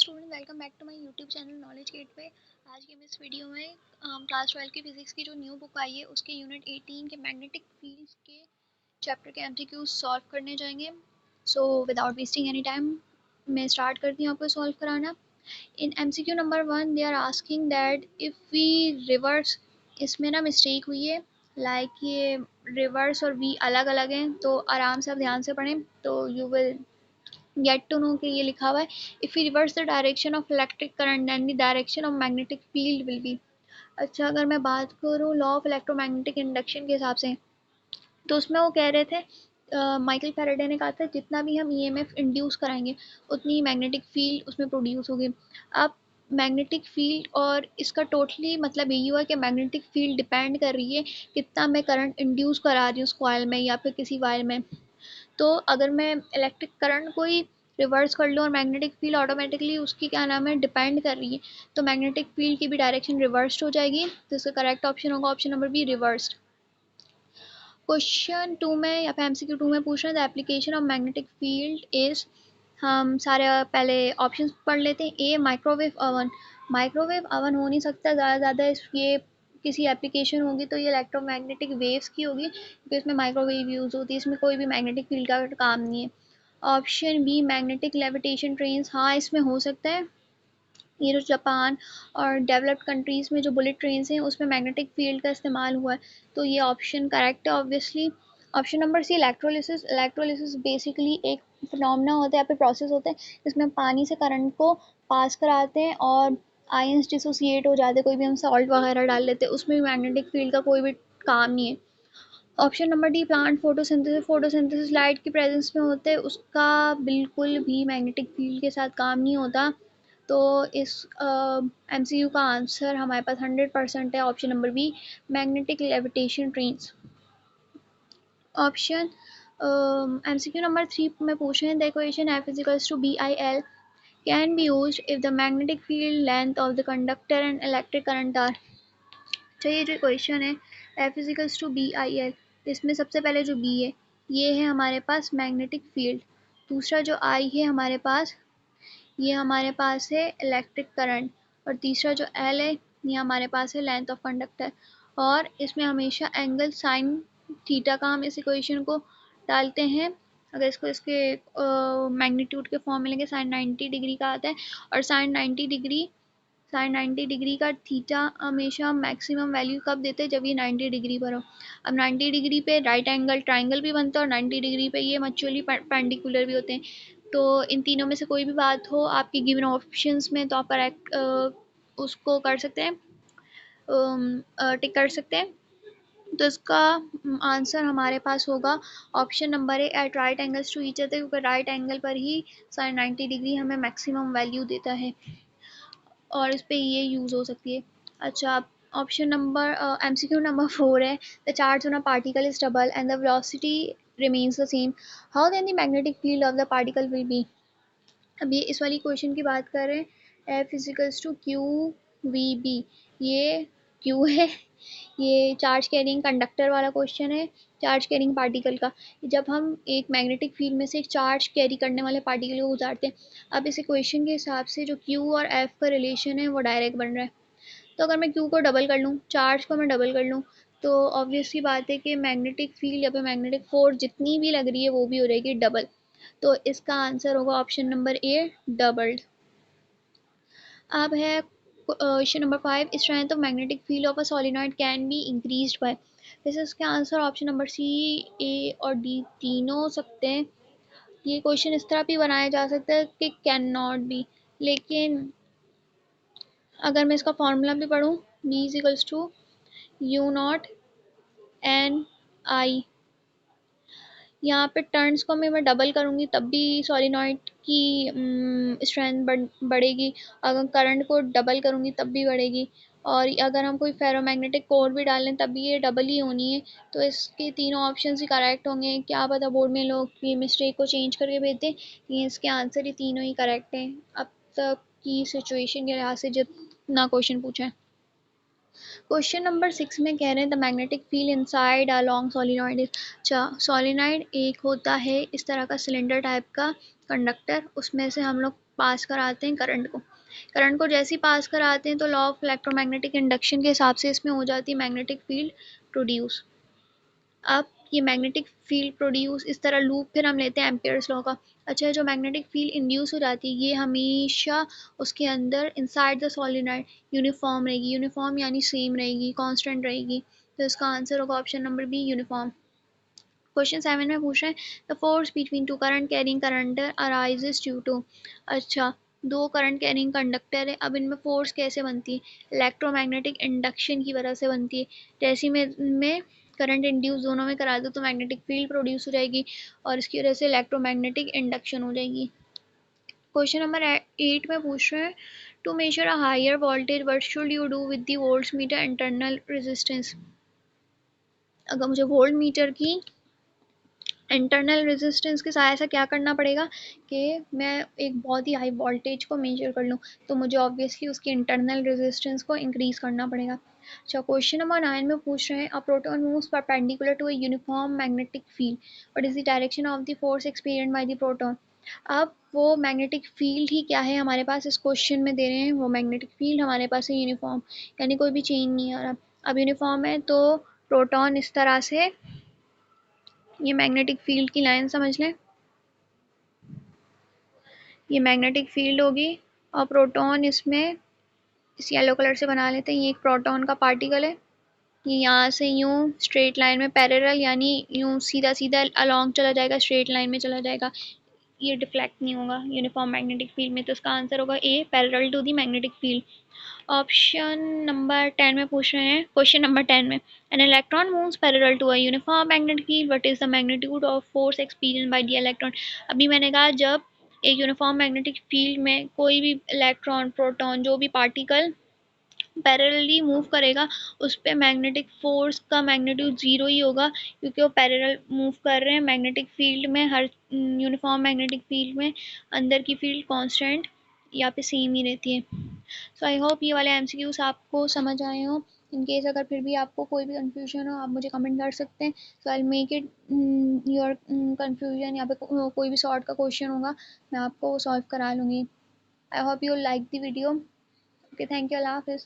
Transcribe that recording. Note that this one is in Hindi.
Student, welcome back to my YouTube channel knowledge gateway. आज की हम इस वीडियो में क्लास 12 की फिजिक्स की जो न्यू बुक आई है उसके यूनिट 18 के मैग्नेटिक फील्ड्स के चैप्टर के एमसीक्यूज सॉल्व करने जाएंगे। So without wasting any time मैं स्टार्ट करती हूँ आपको सॉल्व कराना। In MCQ number 1 they are asking that if we reverse, इसमें ना मिस्टेक हुई है, लाइक ये रिवर्स और वी अलग अलग हैं, तो आराम से आप ध्यान से पढ़ें तो you will get to know कि ये लिखा हुआ है if you reverse the direction of electric current then the direction of magnetic field will be. अच्छा, अगर मैं बात करूँ लॉ ऑफ इलेक्ट्रोमैग्नेटिक इंडक्शन के हिसाब से, तो उसमें वो कह रहे थे, माइकल फैराडे ने कहा था जितना भी हम ईएमएफ इंड्यूस कराएंगे उतनी ही मैग्नेटिक फील्ड उसमें प्रोड्यूस होगी। अब मैग्नेटिक फील्ड और इसका टोटली मतलब यही हुआ कि मैग्नेटिक फील्ड डिपेंड कर रही है कितना मैं करंट इंड्यूस करा रही हूँ उस कॉइल में या फिर किसी वायर में। तो अगर मैं इलेक्ट्रिक करंट को ही रिवर्स कर लूँ और मैग्नेटिक फील्ड ऑटोमेटिकली उसकी क्या नाम है डिपेंड कर रही है, तो मैग्नेटिक फील्ड की भी डायरेक्शन रिवर्स्ड हो जाएगी। तो इसका करेक्ट ऑप्शन होगा option number B, reversed. Question 2 में या फिर एमसीक्यू 2 में पूछ रहे हैं the application of magnetic field is. हम सारे पहले ऑप्शंस पढ़ लेते हैं। ए माइक्रोवेव अवन, माइक्रोवेव अवन हो नहीं सकता, ज़्यादा ये किसी एप्लीकेशन होगी तो ये इलेक्ट्रोमैग्नेटिक वेव्स की होगी क्योंकि इसमें माइक्रोवेव यूज़ होती है, इसमें कोई भी मैग्नेटिक फील्ड का काम नहीं है। Option B magnetic levitation trains, हाँ इसमें हो सकता है। ये जो जापान और डेवलप्ड कंट्रीज़ में जो बुलेट ट्रेन्स हैं उसमें मैग्नेटिक फील्ड का इस्तेमाल हुआ है, तो ये ऑप्शन करेक्ट है obviously. Option number C electrolysis, electrolysis basically एक फिनोमेना होता है या फिर प्रोसेस होता है जिसमें पानी से करंट को पास कराते हैं और आयंस डिसोसिएट हो जाते हैं, कोई भी हम सॉल्ट वगैरह डाल लेते हैं, उसमें भी मैग्नेटिक फील्ड का कोई भी काम नहीं है। Option number D plant photosynthesis, photosynthesis light की प्रेजेंस में होते हैं, उसका बिल्कुल भी मैग्नेटिक फील्ड के साथ काम नहीं होता। तो इस एमसीयू का आंसर हमारे पास 100% है option number B, magnetic levitation trains. Option MCQ number 3 में पूछ रहे हैं the equation F is equals to B I L can be used if the magnetic field length of the conductor and electric current are. तो ये जो इक्वेशन है F is equals to B I L, इसमें सबसे पहले जो बी है ये है हमारे पास मैग्नेटिक फील्ड, दूसरा जो आई है हमारे पास ये हमारे पास है इलेक्ट्रिक करंट, और तीसरा जो एल है ये हमारे पास है लेंथ ऑफ कंडक्टर। और इसमें हमेशा एंगल साइन थीटा का हम इस इक्वेशन को डालते हैं। अगर इसको इसके मैग्नीट्यूड के फॉर्म में लेंगे साइन 90 डिग्री का आता है, और साइन 90 डिग्री का थीटा हमेशा मैक्सिमम वैल्यू कब देते हैं जब ये 90 डिग्री पर हो। अब 90 डिग्री पे राइट एंगल ट्राइंगल भी बनता है और 90 डिग्री पे ये मच्युअली पेंडिकुलर भी होते हैं। तो इन तीनों में से कोई भी बात हो आपकी गिवन ऑप्शंस में तो आप करेक्ट उसको कर सकते हैं, टिक कर सकते हैं। तो इसका आंसर हमारे पास होगा option number A, at right angles to each other, क्योंकि राइट एंगल पर ही साइन 90 डिग्री हमें मैक्सिमम वैल्यू देता है और इस पे ये यूज़ हो सकती है। अच्छा, ऑप्शन नंबर एमसीक्यू नंबर 4 है the charge on a particle is double and the velocity remains the same, how then the magnetic field of the particle will be. अब ये इस वाली क्वेश्चन की बात कर रहे हैं F is equals to q v B, ये क्यू है, ये चार्ज कैरिंग कंडक्टर वाला क्वेश्चन है, चार्ज कैरिंग पार्टिकल का। जब हम एक मैग्नेटिक फील्ड में से एक चार्ज कैरी करने वाले पार्टिकल को गुजारते हैं, अब इस इक्वेशन के हिसाब से जो क्यू और एफ का रिलेशन है वो डायरेक्ट बन रहा है। तो अगर मैं क्यू को डबल कर लूँ, चार्ज को मैं डबल कर लूँ, तो ऑब्वियसली बात है कि मैग्नेटिक फील्ड या फिर मैग्नेटिक फोर्स जितनी भी लग रही है वो भी हो रहेगी डबल। तो इसका आंसर होगा ऑप्शन नंबर ए, डबल्ड। अब है question number 5, strength of magnetic field of a solenoid can be increased by. वैसे इसके आंसर ऑप्शन नंबर सी, ए और डी तीनों हो सकते हैं। ये क्वेश्चन इस तरह भी बनाया जा सकता है कि कैन नॉट बी, लेकिन अगर मैं इसका फॉर्मूला भी पढ़ूँ, B is equals to mu naught N I, यहाँ पे टर्न्स को मैं डबल करूँगी तब भी सोलेनॉइड की स्ट्रेंथ बढ़ेगी, अगर करंट को डबल करूँगी तब भी बढ़ेगी, और अगर हम कोई फेरोमैग्नेटिक कोर भी डालें तब भी ये डबल ही होनी है। तो इसके तीनों ऑप्शन ही करेक्ट होंगे। क्या पता बोर्ड में लोग ये मिस्टेक को चेंज करके भेजते हैं, लेकिन इसके आंसर ही तीनों ही करेक्ट हैं अब तक की सिचुएशन के लिहाज से जितना क्वेश्चन पूछा है। क्वेश्चन नंबर 6 में कह रहे हैं the magnetic field inside a long solenoid is. अच्छा, सोलिनॉइड एक होता है इस तरह का सिलेंडर टाइप का कंडक्टर, उसमें से हम लोग पास कराते हैं करंट को जैसे ही पास कराते हैं तो लॉ ऑफ इलेक्ट्रोमैग्नेटिक इंडक्शन के हिसाब से इसमें हो जाती है मैग्नेटिक फील्ड प्रोड्यूस। अब ये मैग्नेटिक फील्ड प्रोड्यूस इस तरह लूप फिर हम लेते हैं एम्पियर्स लॉ का। अच्छा, जो मैग्नेटिक फील्ड इंड्यूस हो जाती है ये हमेशा उसके अंदर इनसाइड द सोलेनोइड यूनिफॉर्म रहेगी, यूनिफॉर्म यानी सेम रहेगी, कांस्टेंट रहेगी। तो इसका आंसर होगा option number B, uniform. Question 7 में पूछ रहे हैं the force between two current carrying conductor arises due to. अच्छा, दो करंट कैरिंग कंडक्टर है, अब इनमें फोर्स कैसे बनती है? इलेक्ट्रोमैग्नेटिक इंडक्शन की वजह से बनती है। जैसे में करंट इंड्यूस दोनों में करा दो तो मैग्नेटिक फील्ड प्रोड्यूस हो जाएगी और इसकी वजह से इलेक्ट्रोमैग्नेटिक इंडक्शन हो जाएगी। क्वेश्चन नंबर 8 में पूछ रहे हैं to measure a higher voltage what should you do with the voltmeter internal resistance. अगर मुझे वोल्ट मीटर की इंटरनल रेजिस्टेंस के साथ ऐसा क्या करना पड़ेगा कि मैं एक बहुत ही हाई वोल्टेज को मेजर कर लूँ, तो मुझे ऑब्वियसली उसकी इंटरनल रेजिस्टेंस को इंक्रीज करना पड़ेगा। अच्छा, क्वेश्चन नंबर 9 में पूछ रहे हैं a proton moves perpendicular to a uniform magnetic field what is the direction of the force experienced by the proton. अब वो मैग्नेटिक फील्ड ही क्या है हमारे पास इस क्वेश्चन में दे रहे हैं, वो मैग्नेटिक फील्ड हमारे पास है यूनिफॉर्म, यानी कोई भी चेंज नहीं आ रहा। अब यूनिफॉर्म है तो प्रोटॉन इस तरह से, ये मैग्नेटिक फील्ड की लाइन समझ लें, ये मैग्नेटिक फील्ड होगी और प्रोटॉन इसमें इस येलो कलर से बना लेते हैं, ये एक प्रोटॉन का पार्टिकल है। ये यहाँ से यूं स्ट्रेट लाइन में पैरेलल यानी यूं सीधा सीधा अलोंग चला जाएगा, स्ट्रेट लाइन में चला जाएगा, ये डिफ्लेक्ट नहीं होगा यूनिफॉर्म मैग्नेटिक फील्ड में। तो इसका आंसर होगा A, parallel to the magnetic field. Option number 10 में पूछ रहे हैं, क्वेश्चन नंबर 10 में an electron moves parallel to a uniform magnetic field what is the magnitude of force experienced by the electron. अभी मैंने कहा जब एक यूनिफॉर्म मैग्नेटिक फील्ड में कोई भी इलेक्ट्रॉन, प्रोटॉन, जो भी पार्टिकल पैरेलली मूव करेगा उस पे मैग्नेटिक फोर्स का मैग्नीट्यूड जीरो ही होगा, क्योंकि वो पैरेलल मूव कर रहे हैं। मैग्नेटिक फील्ड में हर यूनिफॉर्म मैग्नेटिक फील्ड में अंदर की फील्ड कांस्टेंट यहाँ पे सेम ही रहती है। सो आई होप ये वाले एमसीक्यूज आपको समझ आए हो। इन केस अगर फिर भी आपको कोई भी कंफ्यूजन हो आप मुझे कमेंट कर सकते हैं, so I make it your confusion. यहाँ पे कोई भी सॉर्ट का क्वेश्चन होगा मैं आपको सॉल्व करा लूँगी। I hope you like the video. Okay, thank you, अल्लाह हाफिज़।